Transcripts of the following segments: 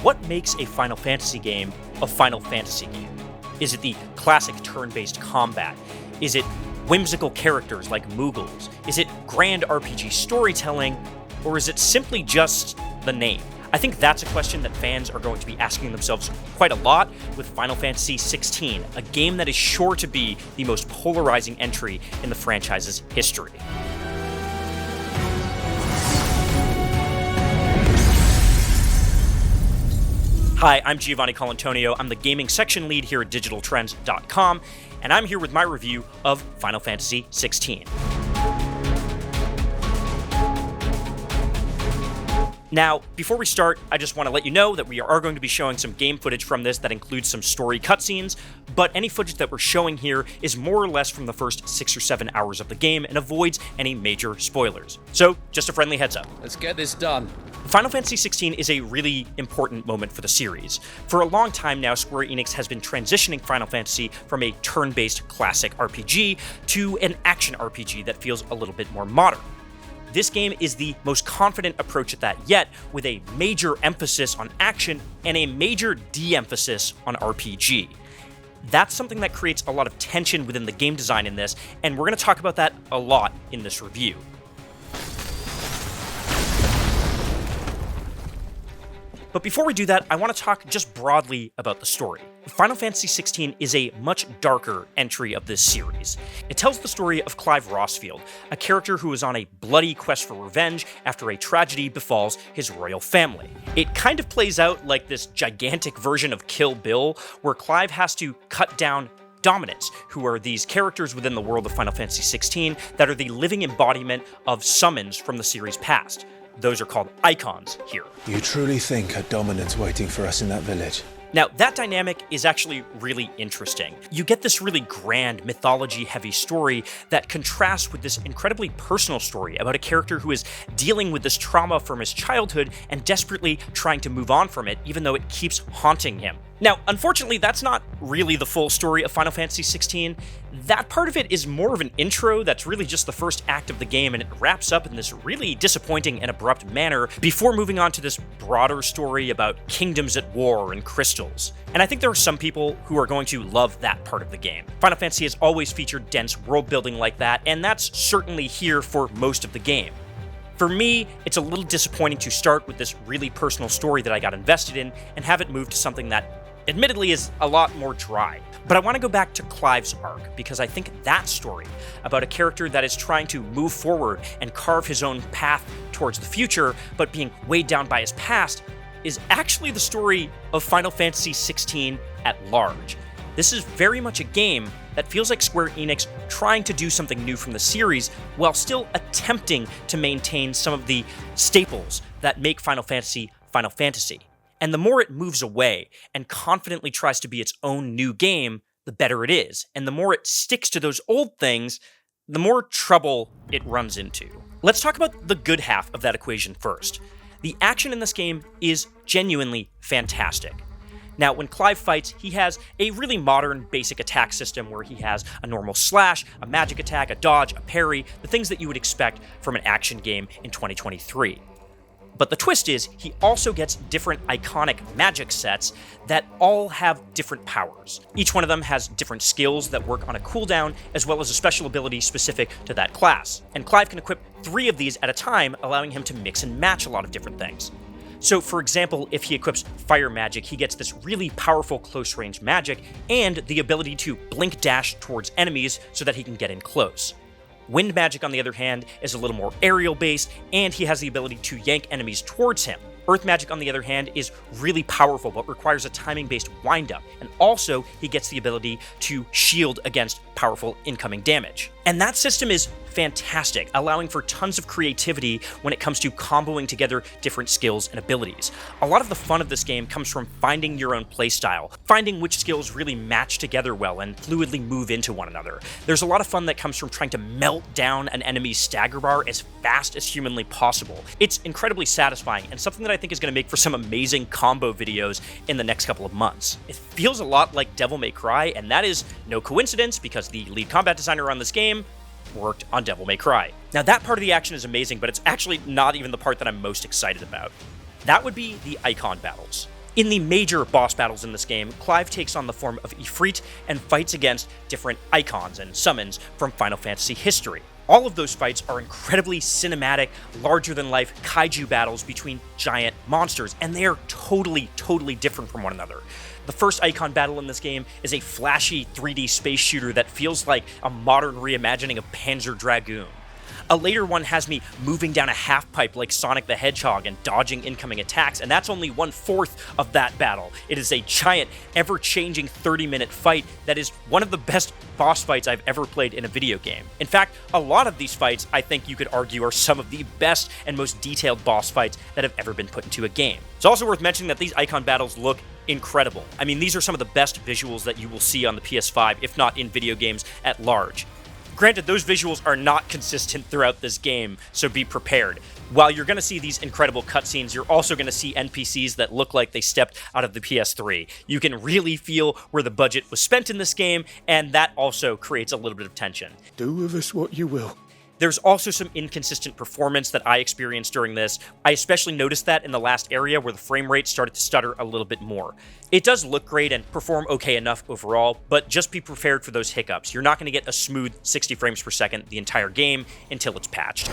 what makes a Final Fantasy game a Final Fantasy game? Is it the classic turn-based combat? Is it whimsical characters like Moogles? Is it grand RPG storytelling? Or is it simply just the name? I think that's a question that fans are going to be asking themselves quite a lot with Final Fantasy XVI, a game that is sure to be the most polarizing entry in the franchise's history. Hi, I'm Giovanni Colantonio. I'm the gaming section lead here at digitaltrends.com, and I'm here with my review of Final Fantasy XVI. Now, before we start, I just want to let you know that we are going to be showing some game footage from this that includes some story cutscenes, but any footage that we're showing here is more or less from the first 6 or 7 hours of the game and avoids any major spoilers. So, just a friendly heads up. Let's get this done. Final Fantasy XVI is a really important moment for the series. For a long time now, Square Enix has been transitioning Final Fantasy from a turn-based classic RPG to an action RPG that feels a little bit more modern. This game is the most confident approach at that yet, with a major emphasis on action and a major de-emphasis on RPG. That's something that creates a lot of tension within the game design in this, and we're going to talk about that a lot in this review. But before we do that, I want to talk just broadly about the story. Final Fantasy XVI is a much darker entry of this series. It tells the story of Clive Rossfield, a character who is on a bloody quest for revenge after a tragedy befalls his royal family. It kind of plays out like this gigantic version of Kill Bill, where Clive has to cut down Dominants, who are these characters within the world of Final Fantasy XVI that are the living embodiment of summons from the series past. Those are called icons here. You truly think a dominant's waiting for us in that village? Now, that dynamic is actually really interesting. You get this really grand, mythology-heavy story that contrasts with this incredibly personal story about a character who is dealing with this trauma from his childhood and desperately trying to move on from it, even though it keeps haunting him. Now, unfortunately, that's not really the full story of Final Fantasy XVI. That part of it is more of an intro that's really just the first act of the game, and it wraps up in this really disappointing and abrupt manner before moving on to this broader story about kingdoms at war and crystals. And I think there are some people who are going to love that part of the game. Final Fantasy has always featured dense world building like that, and that's certainly here for most of the game. For me, it's a little disappointing to start with this really personal story that I got invested in and have it move to something that admittedly is a lot more dry. But I want to go back to Clive's arc, because I think that story about a character that is trying to move forward and carve his own path towards the future, but being weighed down by his past, is actually the story of Final Fantasy XVI at large. This is very much a game that feels like Square Enix trying to do something new from the series while still attempting to maintain some of the staples that make Final Fantasy Final Fantasy. And the more it moves away and confidently tries to be its own new game, the better it is. And the more it sticks to those old things, the more trouble it runs into. Let's talk about the good half of that equation first. The action in this game is genuinely fantastic. Now, when Clive fights, he has a really modern basic attack system where he has a normal slash, a magic attack, a dodge, a parry, the things that you would expect from an action game in 2023. But the twist is, he also gets different iconic magic sets that all have different powers. Each one of them has different skills that work on a cooldown, as well as a special ability specific to that class. And Clive can equip 3 of these at a time, allowing him to mix and match a lot of different things. So, for example, if he equips fire magic, he gets this really powerful close-range magic and the ability to blink dash towards enemies so that he can get in close. Wind magic, on the other hand, is a little more aerial-based, and he has the ability to yank enemies towards him. Earth magic, on the other hand, is really powerful, but requires a timing-based wind-up, and also he gets the ability to shield against powerful incoming damage. And that system is fantastic, allowing for tons of creativity when it comes to comboing together different skills and abilities. A lot of the fun of this game comes from finding your own playstyle, finding which skills really match together well and fluidly move into one another. There's a lot of fun that comes from trying to melt down an enemy's stagger bar as fast as humanly possible. It's incredibly satisfying and something that I think is going to make for some amazing combo videos in the next couple of months. It feels a lot like Devil May Cry, and that is no coincidence because the lead combat designer on this game worked on Devil May Cry. Now, that part of the action is amazing, but it's actually not even the part that I'm most excited about. That would be the icon battles. In the major boss battles in this game, Clive takes on the form of Ifrit and fights against different icons and summons from Final Fantasy history. All of those fights are incredibly cinematic, larger-than-life kaiju battles between giant monsters, and they are totally different from one another. The first icon battle in this game is a flashy 3D space shooter that feels like a modern reimagining of Panzer Dragoon. A later one has me moving down a half-pipe like Sonic the Hedgehog and dodging incoming attacks, and that's only 1/4 of that battle. It is a giant, ever-changing 30-minute fight that is one of the best boss fights I've ever played in a video game. In fact, a lot of these fights, I think you could argue, are some of the best and most detailed boss fights that have ever been put into a game. It's also worth mentioning that these icon battles look incredible. I mean, these are some of the best visuals that you will see on the PS5, if not in video games at large. Granted, those visuals are not consistent throughout this game, so be prepared. While you're going to see these incredible cutscenes, you're also going to see NPCs that look like they stepped out of the PS3. You can really feel where the budget was spent in this game, and that also creates a little bit of tension. Do with us what you will. There's also some inconsistent performance that I experienced during this. I especially noticed that in the last area where the frame rate started to stutter a little bit more. It does look great and perform okay enough overall, but just be prepared for those hiccups. You're not going to get a smooth 60 frames per second the entire game until it's patched.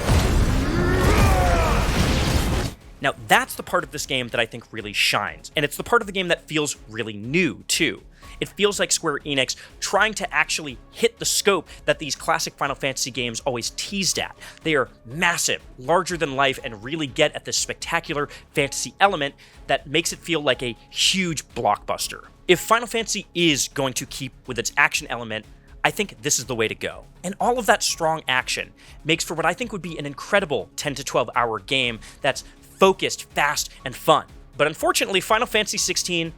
Now, that's the part of this game that I think really shines, and it's the part of the game that feels really new, too. It feels like Square Enix trying to actually hit the scope that these classic Final Fantasy games always teased at. They are massive, larger than life, and really get at this spectacular fantasy element that makes it feel like a huge blockbuster. If Final Fantasy is going to keep with its action element, I think this is the way to go. And all of that strong action makes for what I think would be an incredible 10 to 12 hour game that's focused, fast, and fun. But unfortunately, Final Fantasy XVI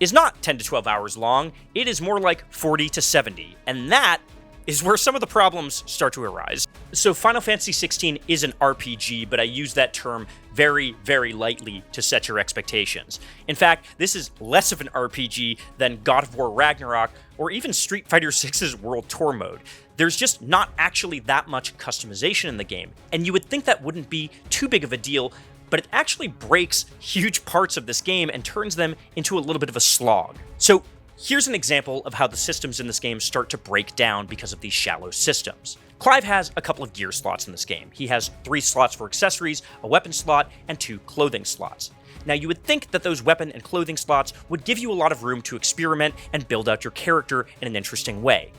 is not 10 to 12 hours long. It is more like 40 to 70, and that is where some of the problems start to arise. So Final Fantasy XVI is an RPG, but I use that term very lightly to set your expectations. In fact, this is less of an RPG than God of War Ragnarok or even Street Fighter VI's World Tour mode. There's just not actually that much customization in the game, and you would think that wouldn't be too big of a deal, but it actually breaks huge parts of this game and turns them into a little bit of a slog. So here's an example of how the systems in this game start to break down because of these shallow systems. Clive has a couple of gear slots in this game. He has 3 slots for accessories, a weapon slot, and 2 clothing slots. Now, you would think that those weapon and clothing slots would give you a lot of room to experiment and build out your character in an interesting way.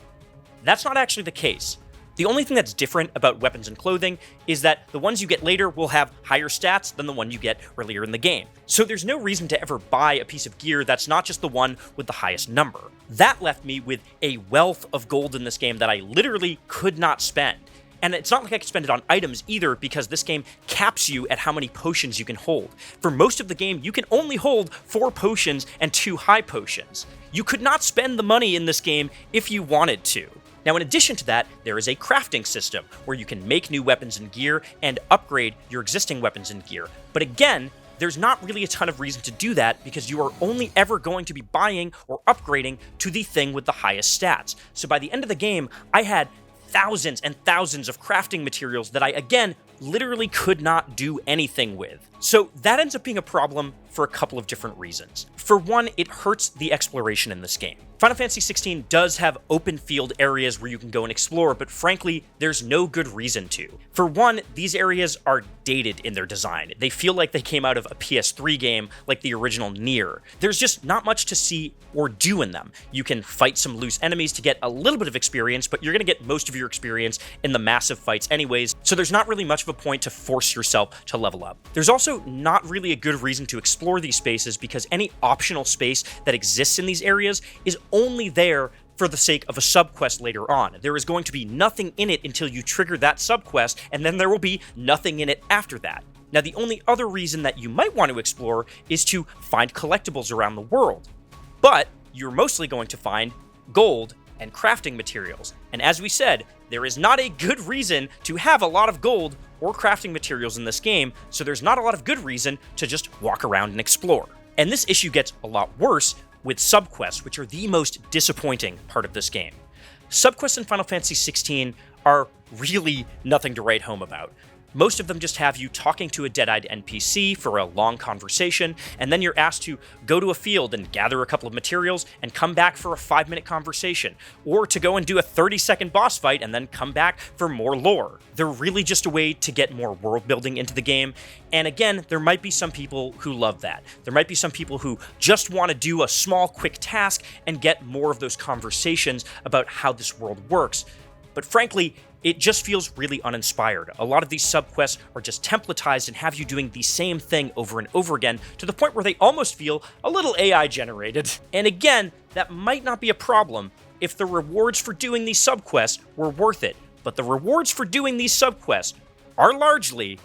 That's not actually the case. The only thing that's different about weapons and clothing is that the ones you get later will have higher stats than the one you get earlier in the game. So there's no reason to ever buy a piece of gear that's not just the one with the highest number. That left me with a wealth of gold in this game that I literally could not spend. And it's not like I could spend it on items either, because this game caps you at how many potions you can hold. For most of the game, you can only hold 4 potions and 2 high potions. You could not spend the money in this game if you wanted to. Now, in addition to that, there is a crafting system where you can make new weapons and gear and upgrade your existing weapons and gear. But again, there's not really a ton of reason to do that because you are only ever going to be buying or upgrading to the thing with the highest stats. So by the end of the game, I had thousands and thousands of crafting materials that I, again, literally could not do anything with. So that ends up being a problem for a couple of different reasons. For one, it hurts the exploration in this game. Final Fantasy XVI does have open field areas where you can go and explore, but frankly, there's no good reason to. For one, these areas are dated in their design. They feel like they came out of a PS3 game like the original Nier. There's just not much to see or do in them. You can fight some loose enemies to get a little bit of experience, but you're going to get most of your experience in the massive fights anyways, so there's not really much of a point to force yourself to level up. There's also not really a good reason to explore these spaces because any optional space that exists in these areas is only there for the sake of a subquest later on. There is going to be nothing in it until you trigger that subquest, and then there will be nothing in it after that. Now, the only other reason that you might want to explore is to find collectibles around the world, but you're mostly going to find gold and crafting materials. And as we said, there is not a good reason to have a lot of gold or crafting materials in this game, so there's not a lot of good reason to just walk around and explore. And this issue gets a lot worse with subquests, which are the most disappointing part of this game. Subquests in Final Fantasy XVI are really nothing to write home about. Most of them just have you talking to a dead-eyed NPC for a long conversation, and then you're asked to go to a field and gather a couple of materials and come back for a 5-minute conversation, or to go and do a 30-second boss fight and then come back for more lore. They're really just a way to get more world building into the game, and again, there might be some people who love that. There might be some people who just want to do a small, quick task and get more of those conversations about how this world works. But frankly, it just feels really uninspired. A lot of these subquests are just templatized and have you doing the same thing over and over again, to the point where they almost feel a little AI generated. And again, that might not be a problem if the rewards for doing these subquests were worth it. But the rewards for doing these subquests are largely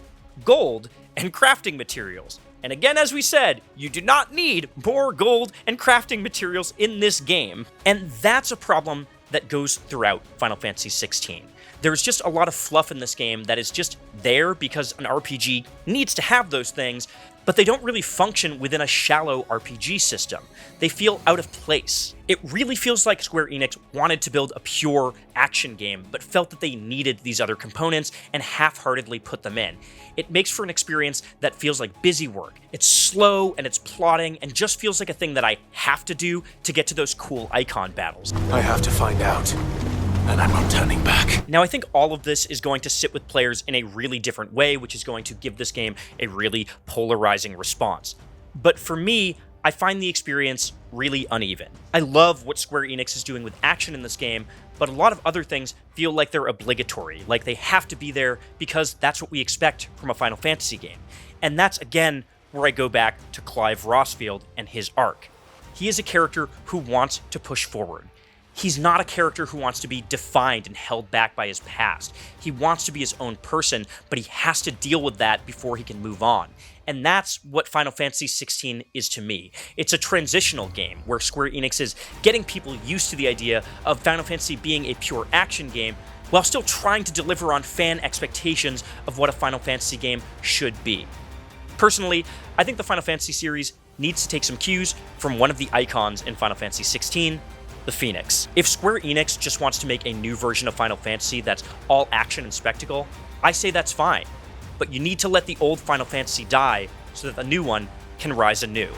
gold and crafting materials. And again, as we said, you do not need more gold and crafting materials in this game. And that's a problem that goes throughout Final Fantasy XVI. There's just a lot of fluff in this game that is just there because an RPG needs to have those things, but they don't really function within a shallow RPG system. They feel out of place. It really feels like Square Enix wanted to build a pure action game, but felt that they needed these other components and half-heartedly put them in. It makes for an experience that feels like busy work. It's slow and it's plodding and just feels like a thing that I have to do to get to those cool icon battles. I have to find out, and I'm not turning back. Now, I think all of this is going to sit with players in a really different way, which is going to give this game a really polarizing response. But for me, I find the experience really uneven. I love what Square Enix is doing with action in this game, but a lot of other things feel like they're obligatory, like they have to be there because that's what we expect from a Final Fantasy game. And that's, again, where I go back to Clive Rossfield and his arc. He is a character who wants to push forward. He's not a character who wants to be defined and held back by his past. He wants to be his own person, but he has to deal with that before he can move on. And that's what Final Fantasy XVI is to me. It's a transitional game where Square Enix is getting people used to the idea of Final Fantasy being a pure action game, while still trying to deliver on fan expectations of what a Final Fantasy game should be. Personally, I think the Final Fantasy series needs to take some cues from one of the icons in Final Fantasy XVI, the Phoenix. If Square Enix just wants to make a new version of Final Fantasy that's all action and spectacle, I say that's fine. But you need to let the old Final Fantasy die so that the new one can rise anew.